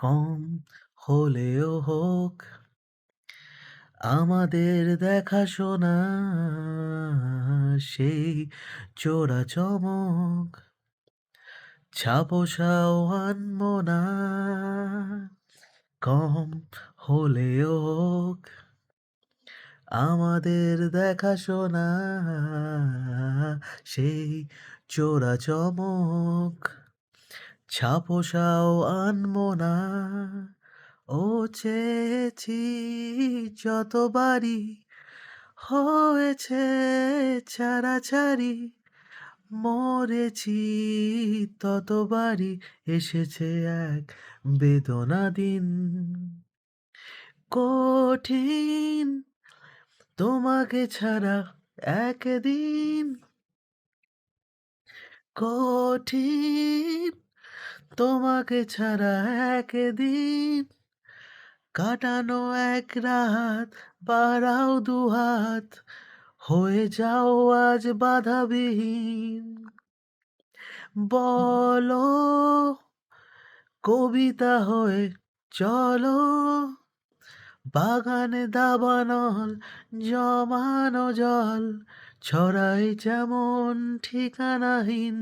কম হলেও হোক আমাদের দেখাশোনা সেই চোরা-চমক ছাপোষাও আনবো না। কম হলেও হোক আমাদের দেখাশোনা সেই চোরা-চমক ছাপোষাও আনবো না। ও চেয়েছি যতবারই হয়েছে ছাড়াছাড়ি, মরেছি ততবারই এসেছে এক বেদনা দিন। কঠিন তোমাকে ছাড়া একদিন, কঠিন তোমাকে ছাড়া একদিন কাটানো এক রাত, বাড়াও দুহাত, হয়ে যাও আজ বাধাবিহীন। বলো কবিতা হয়ে চলো, বাগানে দাবানল জমানো জল ছড়াই যেমন ঠিকানাহীন।